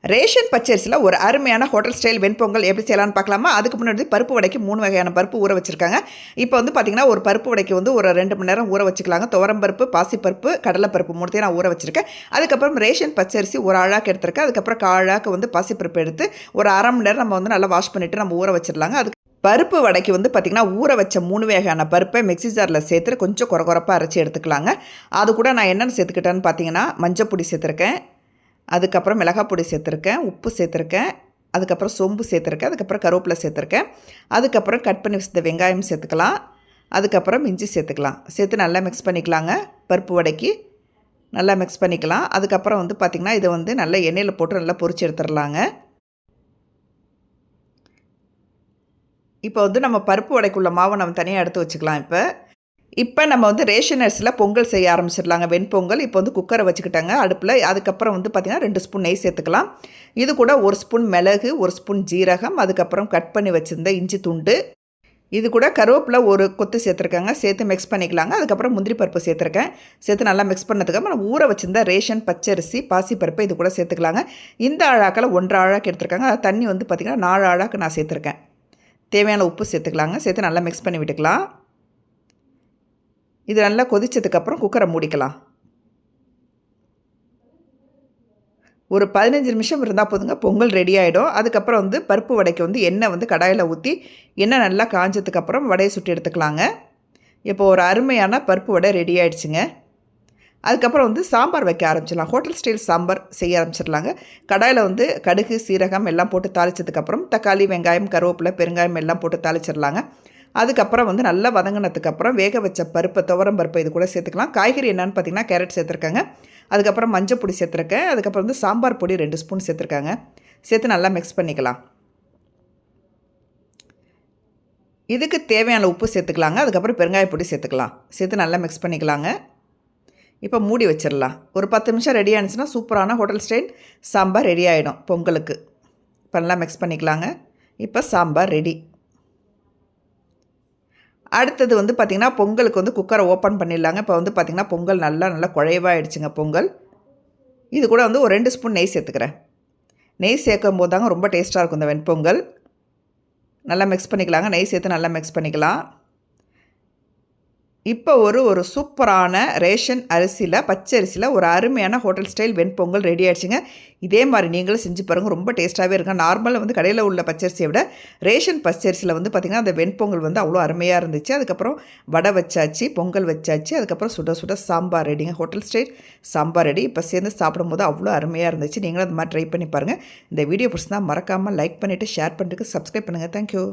Ration பச்சரிசியில் ஒரு அருமையான hotel style வெண்பொங்கல் எப்படி செய்யலாம்னு பார்க்கலாமா? அதுக்கு முன்னாடி பருப்பு வடைக்கு 3 வகையான பருப்பு ஊற வச்சுருக்காங்க. இப்போ வந்து பார்த்திங்கன்னா ஒரு பருப்பு வடைக்கு வந்து ஒரு 2 மணி நேரம் ஊற வச்சுக்கலாங்க. துவரம்பருப்பு, பாசிப்பருப்பு, கடலைப்பருப்பு 3த்தையும் நான் ஊற வச்சுருக்கேன். அதுக்கப்புறம் ரேஷன் பச்சரிசி ஒரு அழாக்கு எடுத்துருக்கேன். அதுக்கப்புறம் காழாக்கு வந்து பாசிப்பருப்பு எடுத்து ஒரு அரை மணி நேரம் நம்ம வந்து நல்லா வாஷ் பண்ணிவிட்டு நம்ம ஊற வச்சிடலாங்க. அதுக்கு பருப்பு வடைக்கு வந்து பார்த்திங்கன்னா ஊற வச்ச 3 வகையான பருப்பை மிக்ஸி ஜாரில் சேர்த்து கொஞ்சம் குறப்பாக அரைச்சி எடுத்துக்கலாங்க. அது கூட நான் என்னென்னு சேர்த்துக்கிட்டேன்னு பார்த்தீங்கன்னா மஞ்சள் பொடி சேர்த்துருக்கேன், அதுக்கப்புறம் மிளகாய் பொடி சேர்த்துருக்கேன், உப்பு சேர்த்துருக்கேன், அதுக்கப்புறம் சோம்பு சேர்த்துருக்கேன், அதுக்கப்புறம் கருவேப்பிலை சேர்த்துருக்கேன், அதுக்கப்புறம் கட் பண்ணி வச்ச வெங்காயம் சேர்த்துக்கலாம், அதுக்கப்புறம் இஞ்சி சேர்த்துக்கலாம். சேர்த்து நல்லா மிக்ஸ் பண்ணிக்கலாங்க. பருப்பு வடைக்கு நல்லா மிக்ஸ் பண்ணிக்கலாம். அதுக்கப்புறம் வந்து பார்த்திங்கன்னா இதை வந்து நல்லா எண்ணெயில் போட்டு நல்லா பொரிச்சு எடுத்துடலாங்க. இப்போ வந்து நம்ம பருப்பு வடைக்குள்ள மாவை நம்ம தனியாக எடுத்து வச்சுக்கலாம். இப்போ நம்ம வந்து ரேஷன் அரிசியில் பொங்கல் செய்ய ஆரம்பிச்சிடலாங்க. வெண்பொங்கல் இப்போ வந்து குக்கரை வச்சுக்கிட்டாங்க அடுப்பில். அதுக்கப்புறம் வந்து பார்த்திங்கன்னா 2 ஸ்பூன் நெய் சேர்த்துக்கலாம். இது கூட 1 ஸ்பூன் மிளகு, 1 ஸ்பூன் ஜீரகம், அதுக்கப்புறம் கட் பண்ணி வச்சுருந்த இஞ்சி துண்டு, இது கூட கருவேப்பிலை ஒரு கொத்து சேர்த்துருக்காங்க. சேர்த்து மிக்ஸ் பண்ணிக்கலாங்க. அதுக்கப்புறம் முந்திரி பருப்பு சேர்த்துருக்கேன். சேர்த்து நல்லா மிக்ஸ் பண்ணதுக்கப்புறம் நம்ம ஊற வச்சுருந்த ரேஷன் பச்சரிசி பாசிப்பருப்பு இது கூட சேர்த்துக்கலாங்க. இந்த அழாக்கில் 1 அழாக்கு எடுத்துருக்காங்க. அது தண்ணி வந்து பார்த்திங்கன்னா 4 அழாக்கு நான் சேர்த்துருக்கேன். தேவையான உப்பு சேர்த்துக்கலாங்க. சேர்த்து நல்லா மிக்ஸ் பண்ணி விட்டுக்கலாம். இது நல்லா கொதிச்சதுக்கப்புறம் குக்கரை மூடிக்கலாம். ஒரு 15 நிமிஷம் இருந்தால் போதுங்க, பொங்கல் ரெடி ஆகிடும். அதுக்கப்புறம் வந்து பருப்பு வடைக்கு வந்து எண்ணெய் வந்து கடாயில் ஊற்றி எண்ணெய் நல்லா காஞ்சதுக்கப்புறம் வடையை சுட்டி எடுத்துக்கலாங்க. இப்போ ஒரு அருமையான பருப்பு வடை ரெடி ஆகிடுச்சுங்க. அதுக்கப்புறம் வந்து சாம்பார் வைக்க ஆரம்பிச்சிடலாம். ஹோட்டல் ஸ்டைல் சாம்பார் செய்ய ஆரம்பிச்சிடலாங்க. கடாயில் வந்து கடுகு, சீரகம் எல்லாம் போட்டு தாளித்ததுக்கப்புறம் தக்காளி, வெங்காயம், கருவேப்பிலை, பெருங்காயம் எல்லாம் போட்டு தாளிச்சிடலாங்க. அதுக்கப்புறம் வந்து நல்லா வதங்கினதுக்கப்புறம் வேக வச்ச பருப்பை, துவரம் பருப்பை இது கூட சேர்த்துக்கலாம். காய்கறி என்னென்னு பார்த்திங்கன்னா கேரட் சேர்த்துருக்காங்க. அதுக்கப்புறம் மஞ்சள் பொடி சேர்த்துருக்கேன். அதுக்கப்புறம் வந்து சாம்பார் பொடி 2 ஸ்பூன் சேர்த்துருக்காங்க. சேர்த்து நல்லா மிக்ஸ் பண்ணிக்கலாம். இதுக்கு தேவையான உப்பு சேர்த்துக்கலாங்க. அதுக்கப்புறம் பெருங்காய பொடி சேர்த்துக்கலாம். சேர்த்து நல்லா மிக்ஸ் பண்ணிக்கலாங்க. இப்போ மூடி வச்சிடலாம். ஒரு 10 நிமிஷம் ரெடி ஆனிச்சுன்னா சூப்பரான ஹோட்டல் ஸ்டைல் சாம்பார் ரெடி ஆகிடும் பொங்கலுக்கு. இப்போ நல்லா மிக்ஸ் பண்ணிக்கலாங்க. இப்போ சாம்பார் ரெடி. அடுத்தது வந்து பார்த்திங்கன்னா பொங்கலுக்கு வந்து குக்கரை ஓப்பன் பண்ணிடலாங்க. இப்போ வந்து பார்த்திங்கன்னா பொங்கல் நல்லா குழைவாகிடுச்சுங்க பொங்கல். இது கூட வந்து ஒரு 2 ஸ்பூன் நெய் சேர்த்துக்கிறேன். நெய் சேர்க்கும் போது தாங்க ரொம்ப டேஸ்ட்டாக இருக்கும் இந்த வெண்பொங்கல். நல்லா மிக்ஸ் பண்ணிக்கலாங்க. நெய் சேர்த்து நல்லா மிக்ஸ் பண்ணிக்கலாம். இப்போ ஒரு சூப்பரான ரேஷன் அரிசியில் பச்சரிசியில் ஒரு அருமையான ஹோட்டல் ஸ்டைல் வெண்பொங்கல் ரெடி ஆகிடுச்சுங்க. இதே மாதிரி நீங்களும் செஞ்சு பாருங்கள், ரொம்ப டேஸ்ட்டாகவே இருக்கும். நார்மலாக வந்து கடையில் உள்ள பச்சரிசியை விட ரேஷன் பச்சரிசியில் வந்து பார்த்திங்கன்னா அந்த வெண்பொங்கல் வந்து அவ்வளோ அருமையாக இருந்துச்சு. அதுக்கப்புறம் வடை வச்சாச்சு, பொங்கல் வச்சாச்சு, அதுக்கப்புறம் சுட சுட சாம்பார் ரெடிங்க. Hotel style sambar ready. இப்போ சேர்ந்து சாப்பிடும்போது அவ்வளோ அருமையாக இருந்துச்சு. நீங்களும் அது மாதிரி ட்ரை பண்ணி பாருங்கள். இந்த வீடியோ பிடிச்சிருந்தா மறக்காமல் லைக் பண்ணிவிட்டு ஷேர் பண்ணிட்டு சப்ஸ்கிரைப் பண்ணுங்கள். தேங்க்யூ.